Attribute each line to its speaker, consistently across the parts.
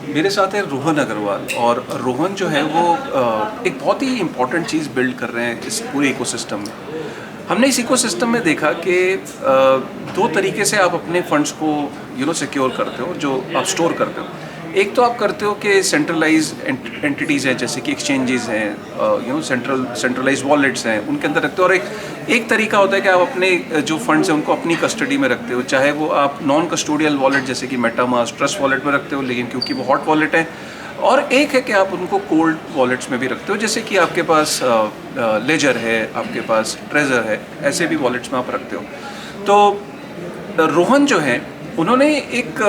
Speaker 1: मेरे साथ है रोहन अग्रवाल, और रोहन जो है वो एक बहुत ही इम्पॉर्टेंट चीज़ बिल्ड कर रहे हैं इस पूरे इकोसिस्टम में। हमने इस इकोसिस्टम में देखा कि दो तरीके से आप अपने फंड्स को सिक्योर करते हो, जो आप स्टोर करते हो। एक तो आप करते हो कि सेंट्रलाइज एंटिटीज़ हैं, जैसे कि एक्सचेंजेस हैं, सेंट्रलाइज वॉलेट्स हैं, उनके अंदर रखते हो। और एक तरीका होता है कि आप अपने जो फंड्स हैं उनको अपनी कस्टडी में रखते हो, चाहे वो आप नॉन कस्टोडियल वॉलेट जैसे कि मेटामास्क, ट्रस्ट वॉलेट में रखते हो, लेकिन क्योंकि वो हॉट वॉलेट है। और एक है कि आप उनको कोल्ड वॉलेट्स में भी रखते हो, जैसे कि आपके पास लेजर है, आपके पास ट्रेजर है, ऐसे भी वॉलेट्स में आप रखते हो। तो रोहन जो है उन्होंने एक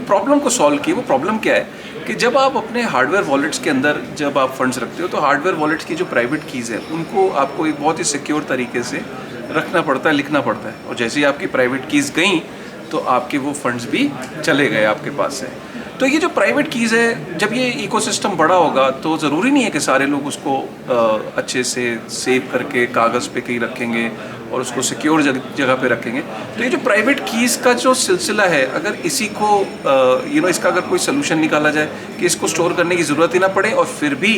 Speaker 1: प्रॉब्लम को सॉल्व की। वो प्रॉब्लम क्या है कि जब आप अपने हार्डवेयर वॉलेट्स के अंदर जब आप फंड्स रखते हो, तो हार्डवेयर वॉलेट्स की जो प्राइवेट कीज़ है उनको आपको एक बहुत ही सिक्योर तरीके से रखना पड़ता है, लिखना पड़ता है। और जैसे ही आपकी प्राइवेट कीज़ गई तो आपके वो फंड्स भी चले गए आपके पास से। तो ये जो प्राइवेट कीज़ है, जब ये इकोसिस्टम बड़ा होगा तो ज़रूरी नहीं है कि सारे लोग उसको अच्छे से सेव करके कागज़ पे कहीं रखेंगे और उसको सिक्योर जगह पे रखेंगे। तो ये जो प्राइवेट कीज़ का जो सिलसिला है, अगर इसी को इसका अगर कोई सोल्यूशन निकाला जाए कि इसको स्टोर करने की ज़रूरत ही ना पड़े और फिर भी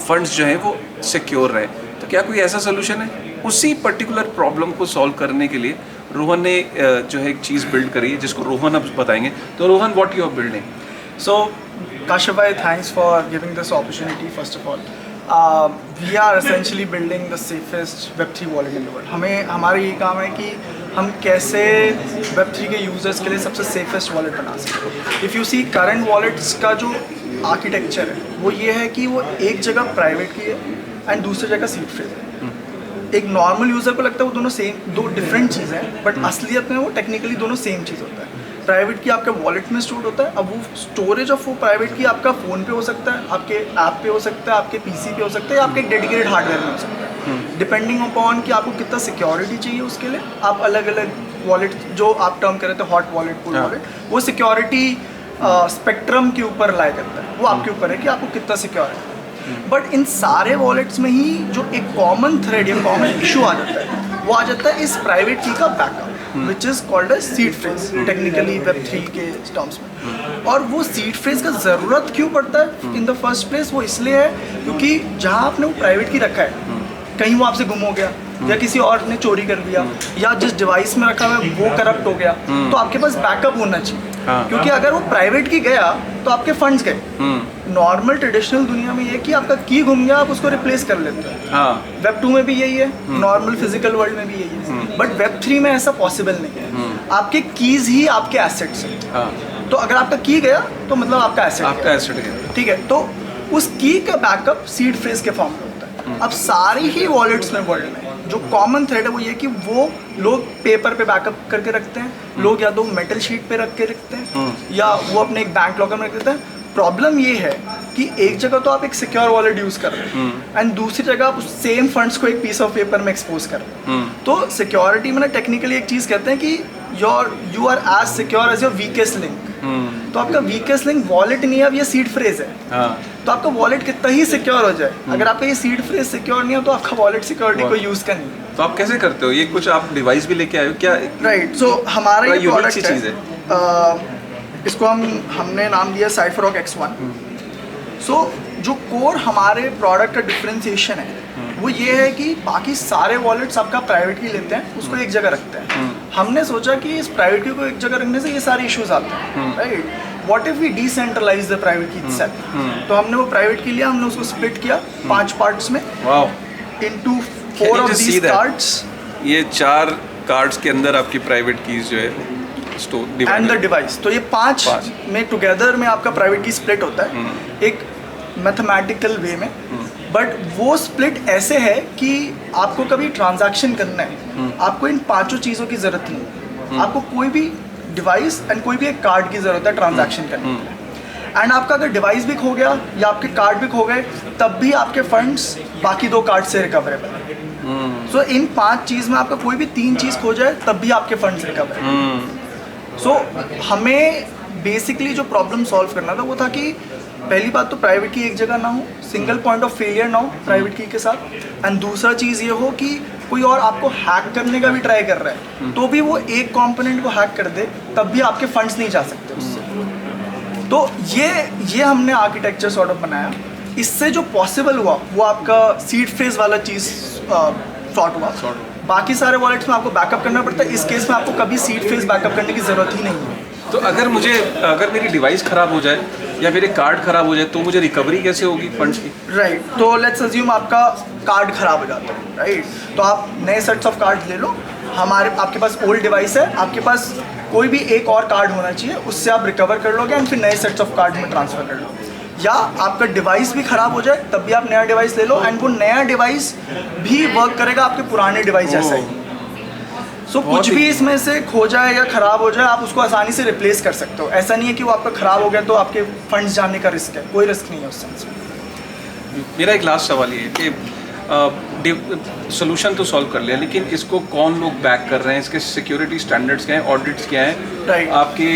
Speaker 1: फंड्स जो हैं वो सिक्योर रहे, तो क्या कोई ऐसा सोल्यूशन है? उसी पर्टिकुलर प्रॉब्लम को सॉल्व करने के लिए रोहन ने जो है एक चीज़ बिल्ड करी है, जिसको रोहन अब बताएंगे। तो Rohan, what you are building?
Speaker 2: So, Kashif bhai, thanks for giving this opportunity. First of all, we are essentially building the safest Web3 wallet in the world. हमें हमारा ये काम है कि हम कैसे Web3 के यूजर्स के लिए सबसे सेफेस्ट वॉलेट बना सकते। If you see current wallets का जो आर्किटेक्चर है वो ये है कि वो एक जगह प्राइवेट की है एंड दूसरी जगह सीड फ्रेज है। एक नॉर्मल यूज़र को लगता है वो दोनों सेम, दो डिफरेंट चीज़ें हैं, बट असलियत में वो टेक्निकली दोनों सेम चीज़ होता है। प्राइवेट की आपके वॉलेट में स्टोर होता है। अब वो स्टोरेज ऑफ वो प्राइवेट की आपका फ़ोन पे हो सकता है, आपके ऐप पे हो सकता है, आपके पीसी पे हो सकता है, आपके डेडिकेटेड हार्डवेयर में हो सकता है। डिपेंडिंग अपॉन कि आपको कितना सिक्योरिटी चाहिए उसके लिए आप अलग अलग वॉलेट, जो आप टर्म कर रहे थे हॉट वॉलेट, कोल्ड वॉलेट, वो सिक्योरिटी स्पेक्ट्रम के ऊपर लाई करता है। वो आपके ऊपर है कि आपको कितना सिक्योर है। बट इन सारे वॉलेट्स में ही जो एक कॉमन थ्रेड या कॉमन इशू आ जाता है, वो आ जाता है इस प्राइवेट की का backup, which is called as seed phrase technically Web3 के टर्म्स में। और वो सीड फ्रेज का ज़रूरत क्यों पड़ता है इन द फर्स्ट प्लेस? वो इसलिए है क्योंकि जहाँ आपने वो प्राइवेट की रखा है, कहीं वो आपसे गुम हो गया या किसी और ने चोरी कर लिया या जिस डिवाइस में रखा हुआ है वो करप्ट हो गया, तो आपके पास बैकअप होना चाहिए। क्योंकि अगर वो प्राइवेट की गया तो आपके फंड्स गए। नॉर्मल ट्रेडिशनल दुनिया में ये कि आपका की गुम गया, आप उसको रिप्लेस कर लेते हैं। Web2 में भी यही है, नॉर्मल फिजिकल वर्ल्ड में भी यही है, बट Web3 में ऐसा पॉसिबल नहीं है। आपके कीज ही आपके एसेट्स हैं। तो अगर आपका की गया तो मतलब आपका एसेट गया, ठीक है। तो उस की का बैकअप सीड फ्रेज के फॉर्म में होता है। अब सारी ही वॉलेट्स में वर्ल्ड में जो कॉमन थ्रेड है वो ये कि वो लोग पेपर पे बैकअप करके रखते हैं, लोग या तो मेटल शीट पे रख के रखते हैं या वो अपने एक बैंक लॉकर में रख देते हैं। प्रॉब्लम ये है कि एक जगह तो आप एक सिक्योर वॉलेट यूज़ कर रहे हैं एंड दूसरी जगह आप उस सेम फंड्स को एक पीस ऑफ पेपर में एक्सपोज कर रहे हैं। तो सिक्योरिटी में ना टेक्निकली एक चीज़ कहते हैं कि you are as secure as your weakest link. तो आपका वीकेस्ट लिंक वॉलेट नहीं है, अब ये सीड फ्रेज है। तो आपका वॉलेट कितना ही सिक्योर हो जाए, अगर आपका ये सीड फ्रेज सिक्योर नहीं हो तो आपका वॉलेट सिक्योरिटी को यूज़ का नहीं है।
Speaker 1: तो आप कैसे करते हो ये? कुछ आप डिवाइस भी लेके आए हो क्या?
Speaker 2: राइट, सो हमारा ये प्रोडक्ट
Speaker 1: चीज़
Speaker 2: है, इसको हमने नाम दिया साइफरॉक X1। सो जो कोर हमारे प्रोडक्ट का डिफरेंशिएशन है वो ये है कि बाकी सारे वॉलेट्स आपका प्राइवेट की लेते हैं, उसको एक जगह रखते हैं। हमने सोचा कि इस प्राइवेट की को एक जगह रखने से ये सारे इश्यूज आते हैं, right. What if we decentralize the private key itself? तो हमने वो प्राइवेट की लिया, हमने उसको स्प्लिट किया 5 पार्ट्स में, इनटू 4 ऑफ दीस कार्ड्स।
Speaker 1: ये 4 कार्ड्स के अंदर आपकी प्राइवेट कीज जो है
Speaker 2: एंड द डिवाइस। तो ये 5 में टुगेदर में आपका प्राइवेट की स्प्लिट होता है एक मैथमेटिकल वे में। बट वो स्प्लिट ऐसे है कि आपको कभी ट्रांजैक्शन करना है, आपको इन 5 चीज़ों की ज़रूरत नहीं है। आपको कोई भी डिवाइस एंड कोई भी एक कार्ड की ज़रूरत है ट्रांजैक्शन करने के लिए। एंड आपका अगर डिवाइस भी खो गया या आपके कार्ड भी खो गए, तब भी आपके फंड्स बाकी 2 कार्ड से रिकवरेबल है। सो इन 5 चीज़ में आपका कोई भी 3 चीज़ खो जाए तब भी आपके फंड्स रिकवर है। सो हमें बेसिकली जो प्रॉब्लम सॉल्व करना था वो था कि पहली बात तो प्राइवेट की एक जगह ना हो, सिंगल पॉइंट ऑफ फेलियर ना हो प्राइवेट की के साथ। एंड दूसरा चीज़ ये हो कि कोई और आपको हैक करने का भी ट्राई कर रहा है तो भी वो एक कंपोनेंट को हैक कर दे, तब भी आपके फंड्स नहीं जा सकते उससे। तो ये हमने आर्किटेक्चर सॉर्ट ऑफ बनाया। इससे जो पॉसिबल हुआ वो आपका सीड फेज वाला चीज़ सॉर्ट हुआ। बाकी सारे वॉलेट्स में आपको बैकअप करना पड़ता है, इस केस में आपको कभी सीड फेज बैकअप करने की ज़रूरत ही नहीं है।
Speaker 1: तो अगर मेरी डिवाइस ख़राब हो जाए या मेरे कार्ड ख़राब हो जाए तो मुझे रिकवरी कैसे होगी फंड्स की?
Speaker 2: राइट, तो लेट्स अज्यूम आपका कार्ड ख़राब हो जाता है, राइट, तो आप नए सेट्स ऑफ कार्ड ले लो। आपके पास ओल्ड डिवाइस है, आपके पास कोई भी एक और कार्ड होना चाहिए, उससे आप रिकवर कर लोगे एंड फिर नए सेट्स ऑफ कार्ड में ट्रांसफ़र कर लो। या आपका डिवाइस भी ख़राब हो जाए तब भी आप नया डिवाइस ले लो एंड वो नया डिवाइस भी वर्क करेगा आपके पुराने डिवाइस जैसा ही। सो कुछ भी इसमें से खो जाए या ख़राब हो जाए आप उसको आसानी से रिप्लेस कर सकते हो। ऐसा नहीं है कि वो आपका ख़राब हो गया तो आपके फंड्स जाने का रिस्क है, कोई रिस्क नहीं है उस सेंस में।
Speaker 1: मेरा एक लास्ट सवाल ये है कि सोल्यूशन तो सॉल्व कर लिया, लेकिन इसको कौन लोग बैक कर रहे हैं, इसके सिक्योरिटी स्टैंडर्ड्स क्या हैं, ऑडिट्स क्या हैं?
Speaker 2: Right.
Speaker 1: आपके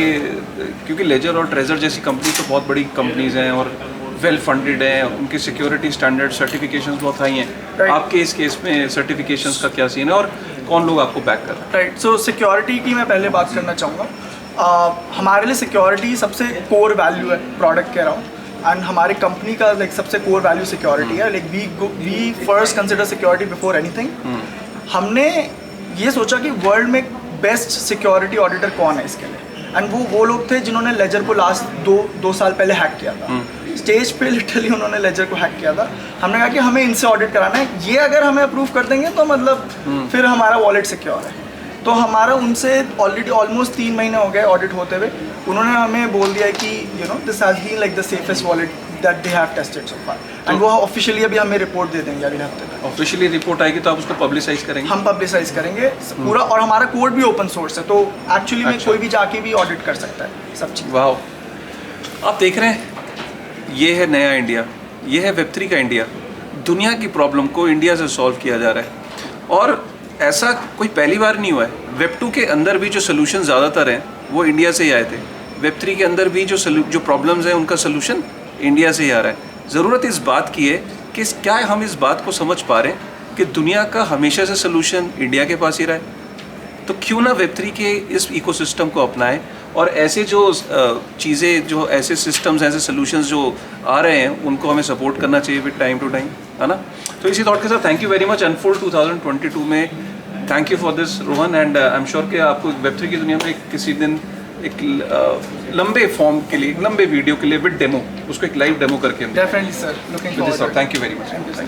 Speaker 1: क्योंकि लेजर और ट्रेजर जैसी कंपनी तो बहुत बड़ी कंपनीज हैं और वेल फंडेड हैं, उनके सिक्योरिटी स्टैंडर्ड सर्टिफिकेशंस बहुत हाई हैं।
Speaker 2: Right.
Speaker 1: आपके इस केस में सर्टिफिकेशंस का क्या सीन है और कौन लोग आपको बैक कर रहे हैं?
Speaker 2: राइट, सो सिक्योरिटी की मैं पहले बात करना चाहूँगा। हमारे लिए सिक्योरिटी सबसे कोर वैल्यू है प्रोडक्ट के अराउंड, एंड हमारी कंपनी का लाइक सबसे कोर वैल्यू सिक्योरिटी है। Like we first consider security before anything. हमने ये सोचा कि वर्ल्ड में बेस्ट सिक्योरिटी ऑडिटर कौन है इसके लिए, एंड वो लोग थे जिन्होंने लेजर को लास्ट दो साल पहले हैक किया था। स्टेज पे लिटरली उन्होंने लेजर को हैक किया था। हमने कहा कि हमें इनसे ऑडिट कराना है, ये अगर हमें अप्रूव कर देंगे तो मतलब फिर हमारा वॉलेट सिक्योर है। तो हमारा उनसे ऑलरेडी ऑलमोस्ट 3 महीने हो गए ऑडिट होते हुए। उन्होंने हमें बोल दिया कि this has been like the safest wallet that they have tested so far, and वो ऑफिशियली अभी हमें रिपोर्ट दे देंगे अगले हफ्ते तक।
Speaker 1: ऑफिशियली रिपोर्ट आएगी तो आप उसको पब्लिसाइज करेंगे?
Speaker 2: हम पब्लिसाइज करेंगे पूरा, और हमारा कोड भी ओपन सोर्स है, तो एक्चुअली में कोई भी जाके भी ऑडिट कर सकता है सब चीज़।
Speaker 1: वाह, आप देख रहे हैं, ये है नया इंडिया, ये है वेब3 का इंडिया। दुनिया की प्रॉब्लम को इंडिया से सॉल्व किया जा रहा है और ऐसा कोई पहली बार नहीं हुआ है। वेब2 के अंदर भी जो सोल्यूशन ज़्यादातर हैं वो इंडिया से ही आए थे। वेब3 के अंदर भी जो प्रॉब्लम्स हैं उनका सोल्यूशन इंडिया से ही आ रहा है। ज़रूरत इस बात की है कि क्या हम इस बात को समझ पा रहे हैं कि दुनिया का हमेशा से सोल्यूशन इंडिया के पास ही रहा है? तो क्यों ना वेब3 के इस इकोसिस्टम को अपनाएं और ऐसे जो चीज़ें, जो ऐसे सिस्टम्स, ऐसे सोल्यूशंस जो आ रहे हैं उनको हमें सपोर्ट करना चाहिए विद टाइम टू टाइम, है ना? तो इसी थॉट के साथ thank you very much. Unfold 2022 में thank you for this Rohan, and I am sure कि आपको वेब3 की दुनिया में किसी दिन एक लंबे फॉर्म के लिए, लंबे वीडियो के लिए विद डेमो, उसको एक लाइव डेमो करके
Speaker 2: definitely sir, looking forward.
Speaker 1: Thank you very much.
Speaker 2: Thank you.